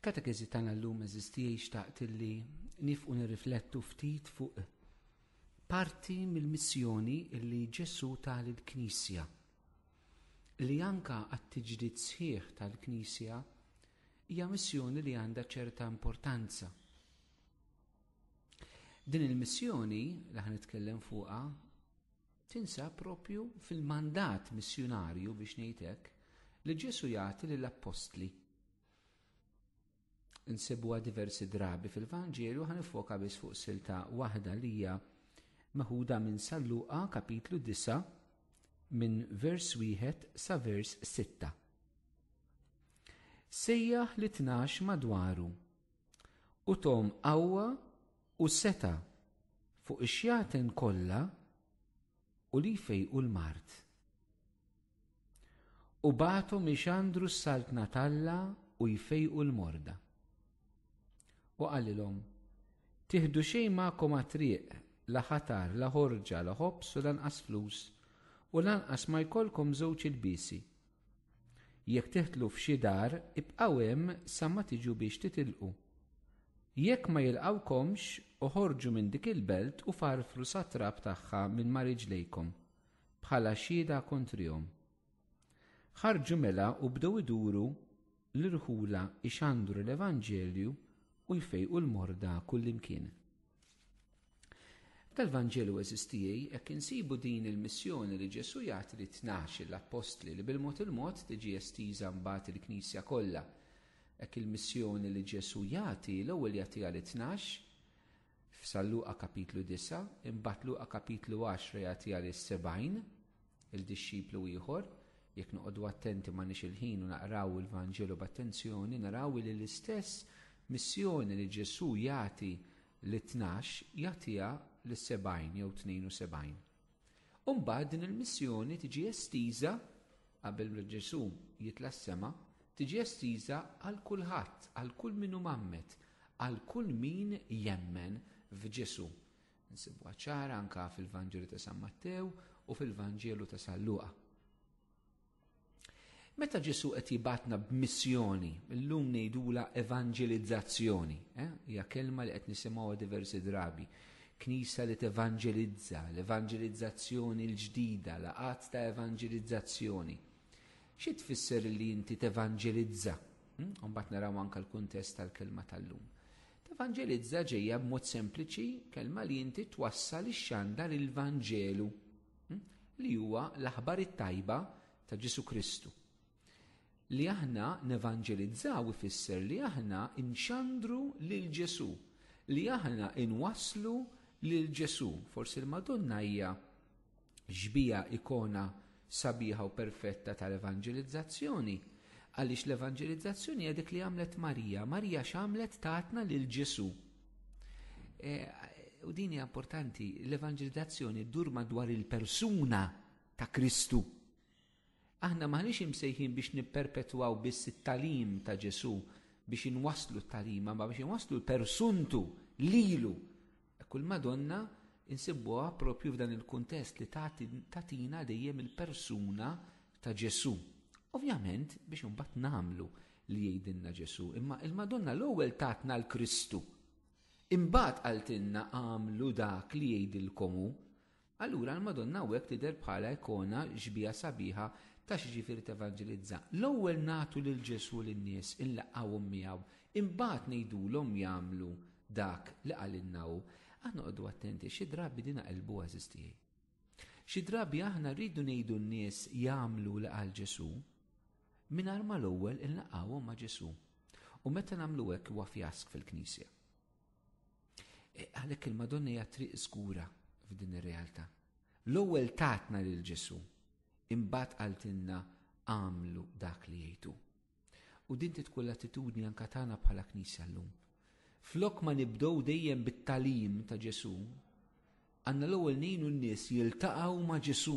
Fil-katekezi tagħna llum eżistija xtaqt illi nifqu nirriflettu ftit fuq parti mill-missjoni illi Ġesu ta' lill-Knisja li anka għat-tiġdid sħiħ tal-Knisja hija missjoni li għandha ċerta importanza. Din il-missjoni li ħan nitkellem fuqha tinsab propju fil-mandat missjonarju biex ngħid hekk li Ġesu jagħti lill-Apostli. Insibuha diversi drabi fil-Vanġelju ħan nifoka biss fuq silta waħda li hija meħuda minn San Luqa kapitlu 9 minn vers 1 sa vers 6. Sejjaħ li 12 madwaru u tom qawwa u seta fuq ix-xjaten kollha u li jfejqu l-mart. U bagħthom ixandru s-saltna talla u jfejqu l-morda. U qalilhom: tieħdu xejn magħkom għat-triq, la ħatar, la ħorġa, la ħobs u lanqas flus, u lanqas ma jkollkom żewġ ilbiesi. Jekk teħtlu f'xi dar, ibqgħu hemm sa ma tiġu biex titilqu. Jekk ma jilqawkomx, uħorġu minn dik il-belt u farfru sat-trab tagħha minn ma' riġlejkom bħala xhieda kontrihom. Ħarġu mela u bdew iduru l-irħula ixandru l-Evanġelju u jfejqu l-morda kullimkien. Tal-Vanġelu eżistijej hekk insibu din il-missjoni li Ġesu jagħti li 12 l-Apostli li bil-mod il-mod tiġi estiża mbagħad il-Knisja kollha. Hekk il-missjoni li Ġesu jagħti l-ewwel jagħtiha li 12 f'San Luqa kapitlu 9, imbagħad Luqa kapitlu 10 jagħtiha li 70 il-dixxiplu ieħor. Jekk noqogħdu attenti m'għandniex il-ħin u naqraw il-Vanġelu b'attenzjoni, naraw li l-istess missjoni li Ġesu jagħti li 12 jagħtiha li 70 jew 72. U mbagħad din il-missjoni tiġi estiża qabel li Ġesu jitla s-sema, tiġi estiża għal kulħadd, għal kull min hu mammet, għal kull min jemmen f'Ġesu. Nsibuha ċara anke fil-Vanġelu ta' San Mattew u fil-Vanġelu ta' San Luqa. Meta Ġesu qed jibgħatna b'missjoni, illum ngħidula evanġelizzazzjoni, hija kelma li qed nisimgħuha diversi drabi. Knisja li tevanġelizza, l-evanġelizzazzjoni l-ġdida, laqgħat ta' evanġelizzazzjoni. Xi tfisser li inti tevanġelizza? Mbagħad naraw anke l-kuntest tal-kelma tal-lum. Tevanġelizza ġejja b'mod sempliċi kelma li inti twassal ix-xandar il-Vanġelu li huwa l-aħbar it-tajba ta' Ġesu Kristu. Li aħna nevanġelizzaw ifisser li aħna inxandru lil Ġesu, li aħna inwasslu lil Ġesu. Forsi l-Madonna hija ġbija ikona sabiħa u perfetta tal-evanġelizzazzjoni, għaliex l-evanġelizzazzjoni hija dik li għamlet Marija. Marija x'għamlet tatna lil Ġesu. U din hija importanti, l-evanġelizzazzjoni ddur madwar il-persuna ta' Kristu. Aħna maħniex imsejħin biex nipperpetwaw biss it-talim ta' Ġesu biex inwasslu t-talim, ma biex inwasslu l-persuntu lilu. Kull Madonna insibbuha propju f'dan il-kuntest li tatina dejjem il-persuna ta' Ġesu. Ovvjament biex imbagħad nagħmlu li jgħidilna Ġesu, imma il-Madonna l-ewwel tatna l-Kristu. Imbagħad qaltilna għamlu dak li jgħidilkom hu. Allura l-Madonna hawnhekk tidher bħala ikona ġbija sabiħa ta' xiġifieri tevanġelizza. L-ewwel nagħtu lil Ġesu lin-nies inlaqgħuhom miegħu, imbagħad ngħidulhom jagħmlu dak li qalilna hu. Aħna noqogħdu attenti xi drabi din qalbuha eżistijej. Xi drabi aħna rridu ngħidu n-nies jagħmlu li qal Ġesu mingħajr ma l-ewwel inlaqgħuhom ma' Ġesu. U meta nagħmlu hekk huwa fjask fil-Knisja. Għalhekk il-Madonna hija triq żgura f'din ir-realtà. L-ewwel tatna lil Ġesu, imbagħad qaltilna għamlu dak li jgħidu. U din tkun l-attitudni anke tagħna bħala Knisja llum. Flok ma nibdew dejjem bit-talim ta' Ġesu, għandna l-ewwel ngħinu n-nies jiltaqgħu ma' Ġesu.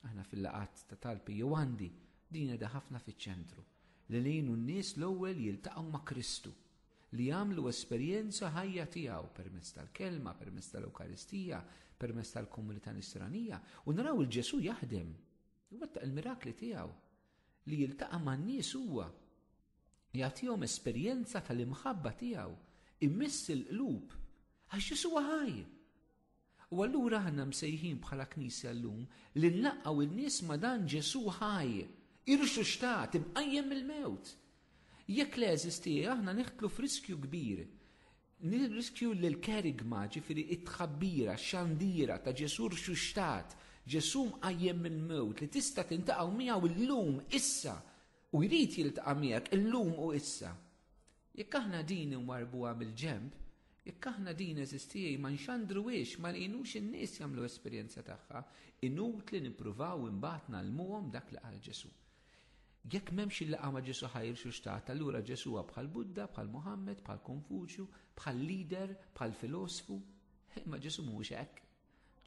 Aħna fil-laqgħat ta' talbi jew għandi din qiegħda ħafna fiċ-ċentru li ngħinu n-nies l-ewwel jiltaqgħu ma' Kristu, li jagħmlu esperjenza ħajja tiegħu permezz tal-kelma, permezz tal-Ewkaristija, permezz tal-komunità nisranija u naraw il-Ġesu jaħdem. Iwettaq il-mirakli tiegħu li jiltaqa' man-nies huwa. jagħtihom esperjenza tal-imħabba tiegħu, immiss il-qlub, għax Ġesu ħaj. U allura aħna msejħin bħala Knisja llum li nlaqgħu in-nies ma' dan Ġesu ħaj, irxu xtat, imqajjem il-mewt. Jekk l-eżisti aħna neħtlu f'riskju kbir. Nirriskju l-kerigma, ġifieri it-tħabbira, xandira ta' Ġesu irxu xtat, Ġesu mqajjem il-mewt li tista' tintaqgħu miegħu illum issa u jrid jiltaqa' miegħek illum u issa. Jekk aħna din inwarbuha mill-ġenb, jekk aħna din eżistijaj ma nxandruwiex, ma nqinux in-nies jagħmlu esperjenza tagħha, inut li nippruvaw imbagħad nagħlmuhom dak li qal Ġesu. Jekk m'hemmx il-laqgħa ma' Ġesu ħajrxu xtat, allura Ġesu bħal Budda, bħal Muhammad, bħal Konfuċju, bħal lider, bħal filosofu. Ma Ġesu mhuwiex hekk.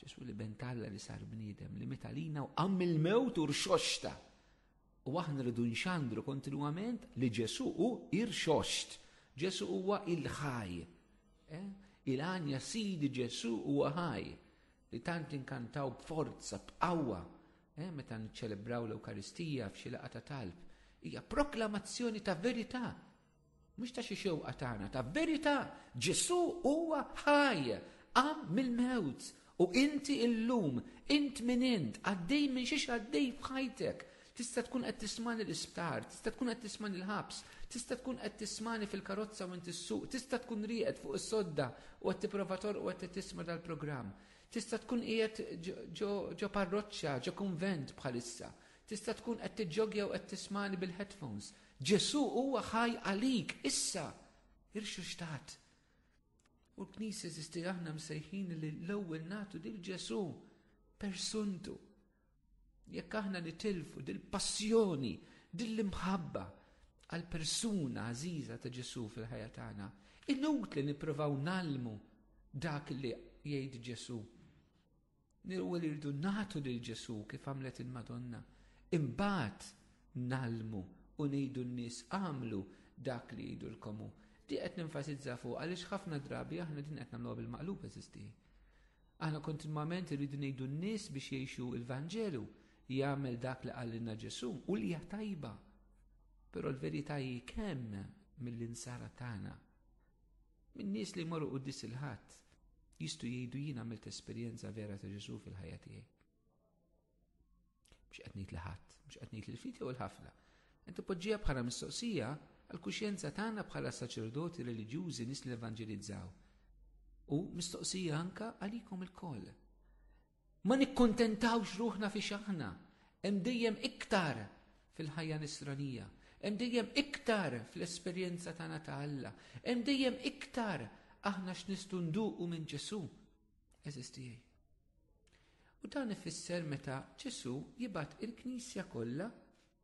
Ġesu li bentalla li sar bniedem li metalina u qamm il-mewt u rxoxta. U aħna rridu nxandru kontinwament li Ġesu hu irxoxt. Ġesu huwa il-ħaj. Il-għanja sidi Ġesu huwa ħaj li tant inkantaw b'forza, b'qawwa, meta niċċelebraw l-Ewkaristija f'xi laqgħa ta' talb. Hija proklamazzjoni ta' verità, mhux ta' xi xewqa tagħna, ta' verità. Ġesu huwa ħaj, qam mill-mewt u inti illum, int min int, għaddej minn xiex għaddej f'ħajtek. Tista' tkun qed tismani l-isptar, tista' tkun qed tismani l-ħabs, tista' tkun qed tismani fil-karozza minn is-suq, tista' tkun riqed fuq is-sodda u qed tipprova torqod qed tisma' dal-programm. Tista' tkun qiegħed ġo parroċċja, ġo kunvent bħalissa. Tista' tkun qed tiġġogja u qed tismani bil-headphones. Ġesu huwa ħaj għalik issa. Irxu xtat. U l-Knisja eżisti aħna msejħin li l-ewwel nagħtu lil Ġesu persuntu. Jekk aħna nitilfu dil-passjoni, dil-imħabba għal persuna għażiża ta' Ġesu fil-ħajja tagħna, inut li nippruvaw nagħlmu dak li jgħid Ġesu. Nirwel irdu nagħtu lil Ġesu kif għamlet il-Madonna. Imbagħad nagħlmu u ngħidu n-nies għamlu dak li jgħidulkom hu. Di qed nenfasizza fuq għaliex ħafna drabi aħna din qed nagħmluha bil-maqlub eżisti. Aħna kontinwament irridu ngħidu n-nies biex jgħixu l-Vanġelu jagħmel dak li qalilna Ġesu u li hija tajba. Però l-verità hi kemm mill-insara tagħna min nies li jmorru qudies il-ħadd jistgħu jgħidu jien għamilt esperjenza vera ta' Ġesu fil-ħajja tiegħi. Mhux qed ngħid li ħadd, mhux qed ngħid il-ftit jew il-ħafna. Inti poġġiha bħala mistoqsija għall-kuxjenza tagħna bħala saċerdoti reliġjużi nies li evanġelizzaw. U mistoqsija anke għalikom il-koll. Ma nikkuntentawx ruħna fi xaħna, hemm dejjem iktar fil-ħajja nisranija, hemm dejjem iktar fl-esperjenza tagħna ta' Alla, hemm dejjem iktar aħna x'nistgħu nduqu minn Ġesu. Eżistijaj. U dan ifisser meta Ġesu jibgħat il-Knisja kollha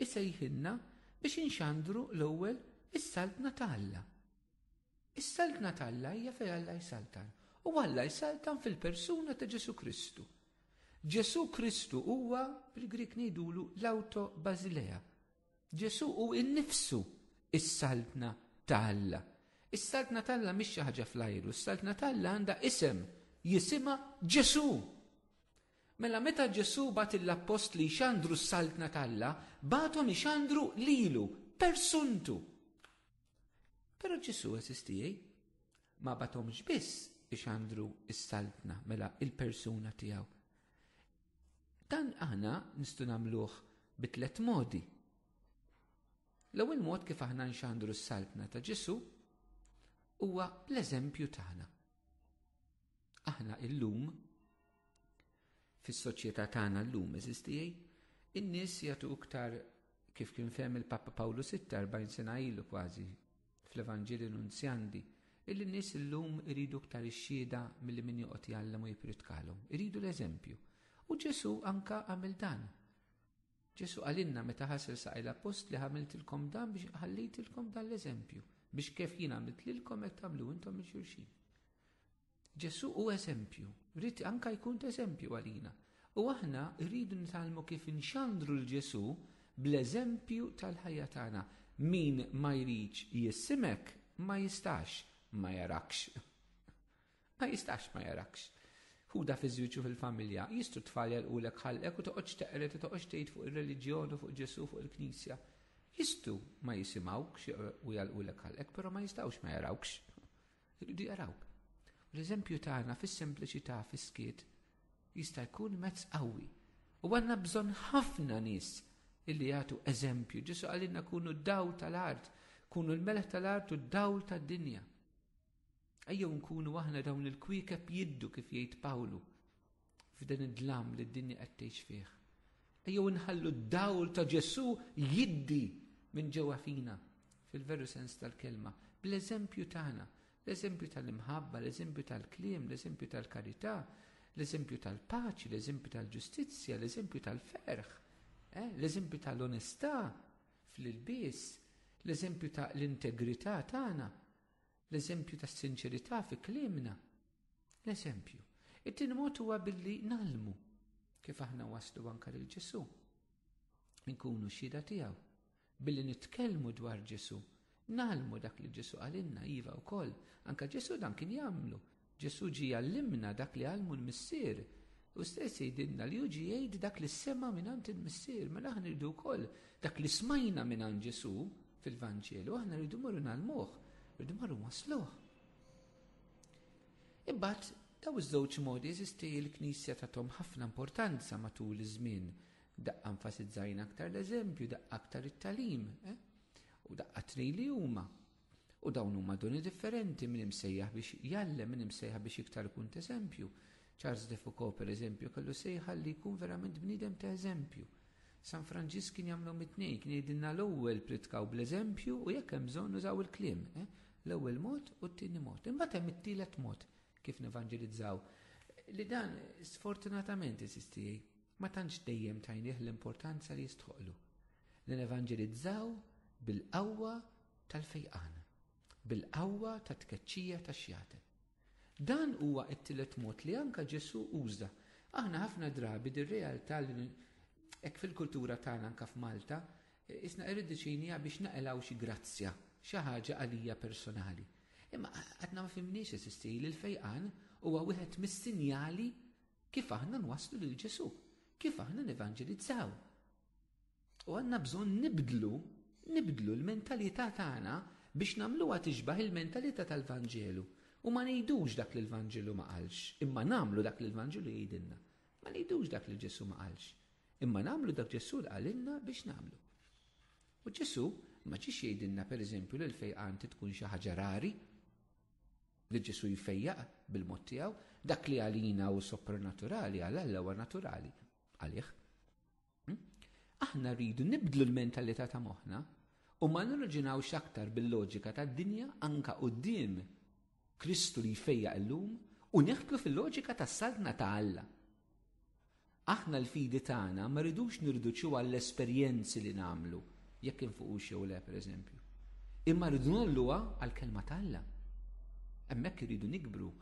isejħilna biex inxandru l-ewwel is-saltna ta' Alla. Is-saltna ta' Alla hija fejn Alla jsaltan. U Alla jsaltan fil-persuna ta' Ġesu Kristu. Ġesu Kristu huwa bil-Grik ngħidulu l-auto-Basilea. Ġesu hu innifsu is-saltna ta' Alla. Is-saltna ta' Alla mhix xi ħaġa fl-ajru, is-saltna ta' Alla għandha isem, jisimha Ġesu. Mela meta Ġesu bat l-apostli jxandru s-saltna ta' Alla, bathom ixandru lilu, persuntu. Però Ġesu eżistijaj, ma bathomx biss ixandru is-saltna mela il-persuna tiegħu. Dan aħna nistgħu nagħmluh bi-tliet modi. L-ewwel mod kif aħna nxandru s-saltna ta' Ġesu huwa l-eżempju tagħna. Aħna illum fis-soċjetà tagħna llum eżistijaj, in-nies jagħtu iktar kif kien fehem il-Papa Pawlu 40 sena ilu kważi fl-Evanġeli Nunzjandi, illi n-nies illum iridu iktar ix-xhieda milli min joqgħod jgħallem u jipritkalhom. Iridu l-eżempju. U Ġesu anka għamil dan. Ġesu għalinna meta ħasel saqaj l-apostli ħamiltilkom dan biex ħallejtilkom dan l-eżempju, biex kif jien għamilt lilkom hekk tagħmlu intom il-xulxin. Ġesu hu eżempju, rrid anka jkun eżempju għalina. U aħna rridu nitalmu kif inxandru l-Ġesu bl-eżempju tal-ħajja tagħna. Min ma jridx jissimek ma jistax ma jarakx. Ma jistax ma jarakx. Huda fiż-żwieġ fil-familja jistgħu tfal jalqulek ħallek u toqgħodx teqret u toqgħodx tgħid fuq ir-reliġjon u fuq Ġesu fuq il-Knisja. Jistu ma jisimawkx u jalqulek ħalqek, pero ma jistawx ma jarawkx. Jridu jarawk. L-eżempju tagħna fis-sempliċità fis-skiet jista' jkun mezz qawwi. U għandna bżonn ħafna nies illi jagħtu eżempju. Ġesu għalilna kunu d-dawl tal-art, kunu l-meleħ tal-art u d-dawl tad-dinja. Ejjew nkunu aħna dawn il-kwiekeb jiddu kif jgħid Pawlu f'dan id-dlam li d-dinja qed tgħix fih. Ejjew nħallu d-dawl ta' Ġesu jiddi minn ġewwa fina fil-veru sens tal-kelma, bl-eżempju tagħna, l-eżempju tal-imħabba, l-eżempju tal-kliem, l-eżempju tal-karità, l-eżempju tal-paċi, l-eżempju tal-ġustizzja, l-eżempju tal-ferħ, l-eżempju tal-onestà fl-ilbies, l-eżempju tal-integrità tagħna, l-eżempju tas-sinċerità fi kliemna. L-eżempju. It-tieni mod huwa billi nagħlmu kif aħna waslu anke lil Ġesu. Nkunu xhieda tiegħu. Billi nitkellmu dwar Ġesu, nagħlmu dak li Ġesu għalinna iva wkoll. Anke Ġesu dan kien jagħmlu. Ġesu ġie jgħallimna dak li għallmu l-missier. U stess jgħidilna li ġie jgħid dak li sema mingħand il-missier, mela aħna rridu wkoll dak li smajna mingħand Ġesu fil-Vanġelu, aħna rridu morru nagħlmuh, rridu morru wasluh. Imbagħad daw iż-żewġ modi jeżisti l-Knisja tagħhom ħafna importanza matul iż-żmien. Daqqa nfasizzajna aktar l-eżempju, daqqa aktar it-talim, u daqqa tnej li huma. U dawn huma doni differenti minn imsejjaħ biex jallem, minn imsejjaħ biex iktar ikun eżempju. Charles de Foucault per eżempju kellu sejħa li jkun verament bniedem ta' eżempju. San Franġis kien jagħmlu mit-tnejn, kien jgħidilna l-ewwel pritkaw bl-eżempju u jekk hemm bżonn użaw il-kliem. L-ewwel mod u t-tieni mod. Imbagħad hemm it-tielet mod kif nevanġelizzaw. Li dan sfortunatament isisti ma tantx dejjem tajnih l-importanza li jistħoqlu. Li nevanġelizzaw bil-qawwa tal-fejqan, bil-qawwa tat-tkeċċija tax-xjaten. Dan huwa t-tielet mod li anke Ġesu uża. Aħna ħafna drabi dir-realtà li hekk fil-kultura tagħna anke f'Malta, isna irridiċinija biex naqilgħu xi grazzja, xi ħaġa għalija personali. Imma għadna ma fimniex esisti li l-fejqan huwa wieħed mis-sinjali kif aħna nwaslu lil Ġesu, kif aħna nevanġelizzaw. U għandna bżonn nibdlu l-mentalità tagħna biex nagħmluha tixbaħ il-mentalità tal-Vanġelu. U ma ngħidux dak li l-Vanġelu ma qalx, imma nagħmlu dak li l-Vanġelu jgħidilna. Ma ngħidux dak li Ġesu ma qalx, imma nagħmlu dak Ġesu li qalilna biex nagħmlu. U Ġesu ma ġiex jgħidilna pereżempju li l-fejqan tkun xi ħaġa rari, li Ġesu jfejjaq bil-mod tiegħu, dak li għalina u soprannaturali għal Alla huwa naturali għalih. Aħna rridu nibdlu l-mentalità ta' moħħna u ma nirraġunawx aktar bil-loġika tad-dinja anke quddiem Kristu li jfejjaq illum u neħtlu fil-loġika tas-saltna ta' Alla. Aħna l-fidi tagħna ma rridux nirduċu għall-esperjenzi li nagħmlu jekk infuqux jew le pereżempju. Imma rridu nolluha għall-kelma ta' Alla. Hemmhekk iridu nikbru.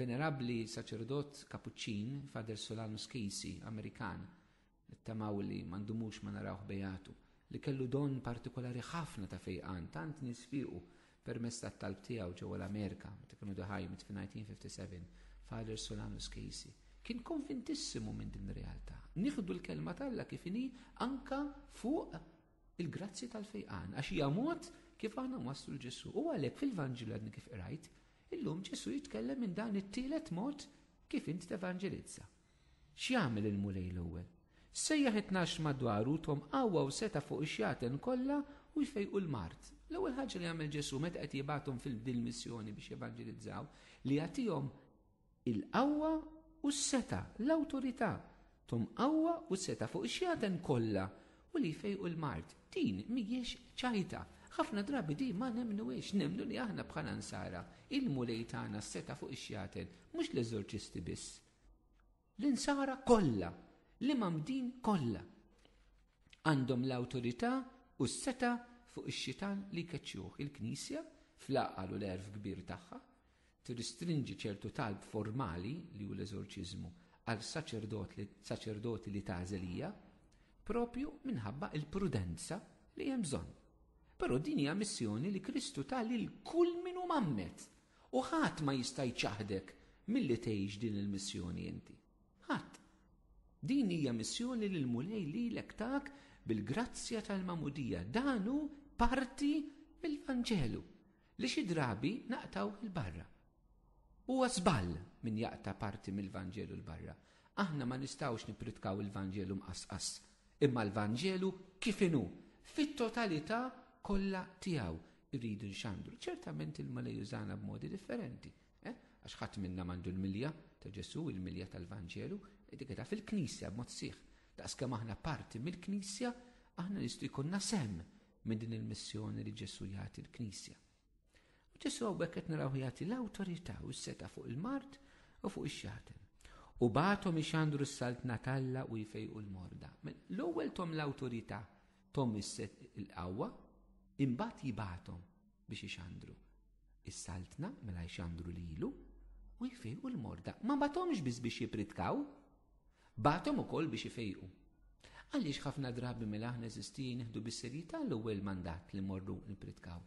Venerabbli saċerdot Kapuċċin, Father Solanus Casey, Amerikan, tamaw li m'għandumux ma narawh bejatu, li kellu don partikolari ħafna ta' fejqan, tant nisfiqu permezz tat-talb tiegħu ġewwa l-Amerika, meta kienu daħajmet fi-1957, Father Solanus Casey. Kien konvintissimu minn din ir-realtà. Nieħdu l-kelma tal-Alla kif inhi anke fuq il-grazzi tal-fejqan, għax hija mod kif aħna waslu l-Ġesu. U għalhekk fil-Vanġelu għadni kif qrajt, illum Ġesu jitkellem minn dan it-tielet mod kif inti tevanġelizza. X'jagħmel il-mulej l-ewwel? Sejjaħ 12 madwaru tom qawwa u seta' fuq ix-xjaten kollha u jfejqu l-mart. L-ewwel ħaġa li jagħmel Ġesu meta qed jibgħathom fil-din missjoni biex jevanġelizzaw li jagħtihom il-qawwa u s-seta, l-awtorità. Tom qawwa u s-seta fuq ix-xjaten kollha u li jfejqu l-mart. Din mhijiex ċajta. Ħafna drabi di ma nemnuwiex, nemnu li aħna bħala nsara il-mulej tagħna s-seta fuq ix-xjaten, mhux l-eżorċisti biss. L-insara kollha, li mamdin kollha għandhom l-awtorità u s-seta fuq ix-xitan li jkeċċuh. Il-Knisja fl-aqal u l-erf kbir tagħha tirristrinġi ċertu talb formali li hu l-eżorċiżmu għal saċerdoti li tażelija propju minħabba il-prudenza li hemm bżonn. Però din hija missjoni li Kristu ta' lil kull min hu mammet u ħadd ma jista' jċaħdek milli tgħix din il-missjoni inti. Ħadd. Din hija missjoni li l-mulej lilek tak bil-grazzja tal-mamudija. Danu parti mill-Vanġelu li xi drabi naqtaw il-barra. Huwa żball min jaqta' parti mill-Vanġelu l-barra. Aħna ma nistgħux nipritkaw il-Vanġelu mqasqas, imma l-Vanġelu kif inhu fit-totalità kollha tiegħu irridu nxandru. Ċertament il-mulej jużana b'modi differenti. Għax ħadd minna mandu l-milja ta' Ġesu, il-milja tal-Vanġelu, dik fil-Knisja b'mod sieħ. Daqskemm aħna parti mill-Knisja, aħna nistgħu jkollna sem minn din il-missjoni li Ġesu jagħti l-Knisja. Ġesu hawnhekk qed naraw jagħti l-awtorità u s-seta fuq il-mart u fuq ix-xatem. U bagħthom ixandru s-saltna talla u jfejqu l-morda. L-ewwel tom l-awtorità tom il-qawwa, imbagħad jibgħathom biex ixandru is-saltna mela jxandru lilu u jfejqu l-morda. Ma bagħthomx biss biex jipritkaw, bagħthom ukoll biex ifejqu. Għaliex ħafna drabi mela aħna eżisti nieħdu bis-serjetà l-ewwel mandat li mmorru nipritkaw,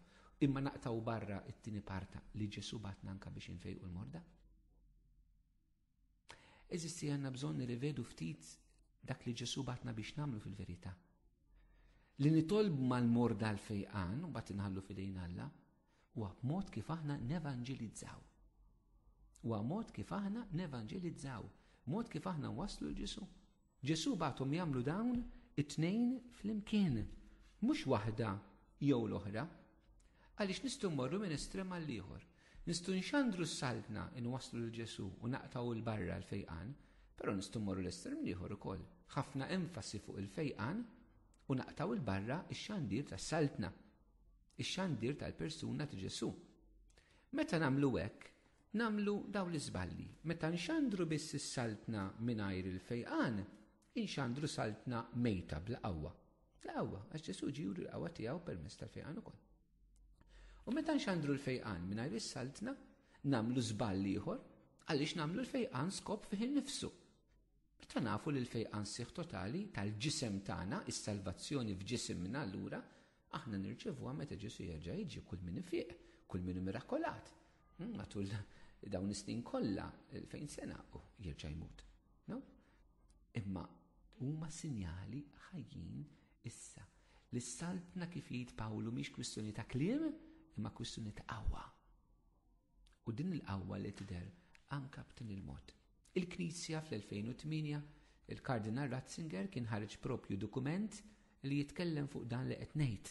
imma naqtaw barra it-tieni parta li Ġesu bagħatna anke biex infejqu l-morda. Eżisti għandna bżonn nirrivedu ftit dak li Ġesu bagħatna biex nagħmlu fil-verità. Li nitolbu mal-morda l-fejqan u mbagħad inħallu f'idejn Alla huwa mod kif aħna nevanġelizzaw. Huwa mod kif aħna nevanġelizzaw, mod kif aħna nwasslu l-Ġesu. Ġesu bagħthom jagħmlu dawn it-tnejn flimkien, mhux waħda jew l-oħra, għaliex nistgħu mmorru minn estrem għal ieħor. Nistgħu nxandru s-saltna inwasslu l-Ġesu u naqtaw il-barra l-fejqan, però nistgħu mmorru l-estrem ieħor ukoll. Ħafna enfasi fuq il-fejqan u naqtaw il-barra ix-xandir tas-saltna, ix-xandir tal-persuna ta' Ġesu. Meta nagħmlu hekk, nagħmlu dawn l-iżballi. Meta nxandru biss is-saltna mingħajr il-fejqan, inxandru saltna mejta bl-qawwa. Bl-qawwa, għax Ġesu ġiuri l-qawwa tiegħu permezz tal-fejqan ukoll. U meta nxandru l-fejqan mingħajr is-saltna, nagħmlu żball ieħor għaliex nagħmlu l-fejqan skop fih innifsu. Meta nafu li l-fejqan sieħ totali tal-ġisem tagħna, is-salvazzjoni f'ġisimna allura, aħna nirċevuha meta Ġesu jerġa' jiġi kull min ifieq, kull min mirakolat. Matul dawn is-snin kollha fejn sena jerġa' jmut. No? Imma huma sinjali ħajjin issa. Li s-saltna kif jgħid Pawlu mhix kwistjoni ta' kliem, imma kwistjoni ta' qawwa. U din il-qawwa li tidher anke b'din il-mod. Il-Knisja fl-2008 il-Kardinal Ratzinger kien ħareġ propju dokument li jitkellem fuq dan li qed ngħid.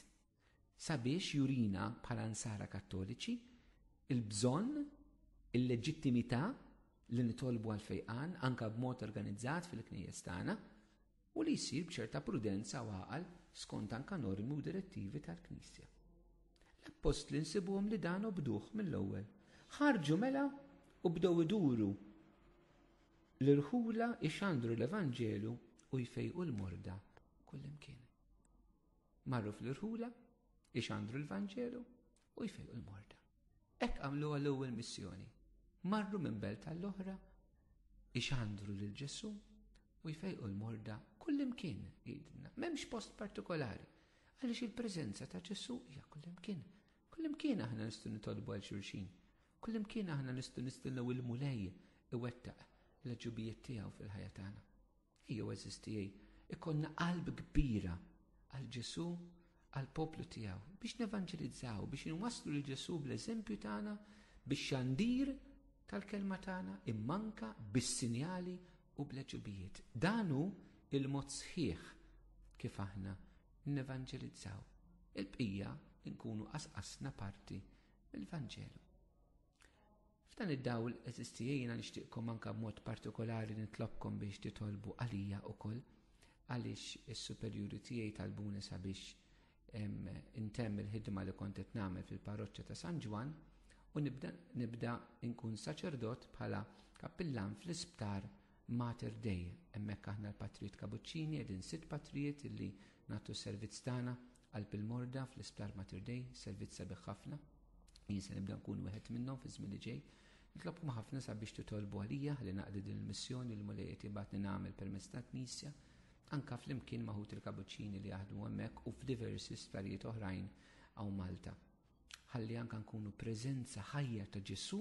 Sabiex jurina bħala nsara Kattoliċi il-bżonn, il-leġittimità li nitolbu għal-fejqan anke b'mod organizzat fil-knejjes tagħna u li jsir b'ċerta prudenza u għaqal skont anke normi u direttivi tal-Knisja. L-Apostli nsibuhom li dan bduh mill-ewwel. Ħarġu mela u bdew iduru l-irħula ixandru l-Evanġelu u jfejqu l-morda kullimkien. Marru fl-irħula, ixandru l-Evanġelu u jfejqu l-morda. Hekk għamluha l-ewwel missjoni. Marru minn belt għall-oħra, ixandru lil Ġesu u jfejqu l-morda kullimkien jgħidilna. M'hemmx post partikolari, għaliex il-preżenza ta' Ġesu hija kullimkien. Kullimkien aħna nistgħu nitolbu għal xulxin. Kullimkien aħna nistgħu nistennew il-mulej iwettaq l-ġubijiet tiegħu fil-ħajja tagħna. Ejjew eżistijej, ikollna qalb kbira għal Ġesu, għal poplu tiegħu biex nevanġelizzaw, biex inwasslu lil Ġesu bl-eżempju tagħna, bix-xandir tal-kelma tagħna immanka bis-sinjali u bl-ġubijiet. Dan hu il-mod sħiħ kif aħna nevanġelizzaw. Il-bqija nkunu qasqasna parti mill-Vanġelu. F'dan id-dawl eżistijej jiena nixtieqkom anke b'mod partikolari nitlobkom biex titolbu għalija wkoll għaliex is-superjuri tiegħi talbuni sabiex intemm il-ħidma li kont qed nagħmel fil-parroċċja ta' San Ġwan u nibda nkun saċerdot bħala kappillan fl-isptar Mater Dei. Hemmhekk aħna l-Patrijiet Kabuċċini qegħdin 6 patrijiet illi nagħtu s-servizz tagħna qalb il-morda fl-isptar Mater Dei, servizz sabiħ ħafna. Jien se nibda nkun wieħed minnhom fi żmien li ġej. Nitlobkom ħafna sabiex titolbu għalija ħalli naqdi din il-missjoni li mulejqiet jibgħatni nagħmel permezz tal-Knisja anke flimkien maħut il-Kabuċċini li jaħdmu hemmhekk u f'diversi sptarijiet oħrajn hawn Malta. Ħalli anke nkunu preżenza ħajja ta' Ġesu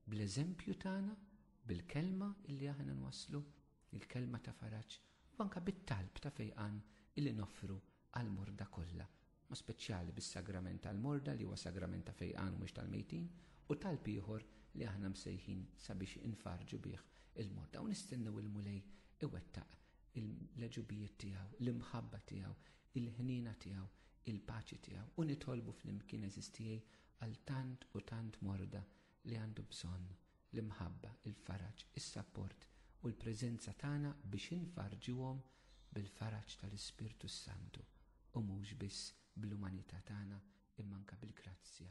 bl-eżempju tagħna, bil-kelma illi aħna nwasslu il-kelma ta' faraġġ u anke bit-talb ta' fejqan illi noffru għall-morda kollha, ma speċjali bis-sagrament tal-morda li huwa sagrament ta' fejqan mhux tal-mejtin, u talb ieħor li aħna msejħin sabiex infarġu bih il-morda u nistennew il-mulej iwettaq il-leġubijiet tiegħu, l-imħabba tiegħu, il-ħnina tiegħu, il-paċi tiegħu u nitolbu fl-imkien eżistijej għal tant u tant morda li għandu bżonn l-imħabba, il-faraġ, is-sapport u l-preżenza tagħna biex infarġuhom bil-faraġ tal-Ispirtu Santu u mhux biss bl-umanità tagħna imma anke bil-grazzja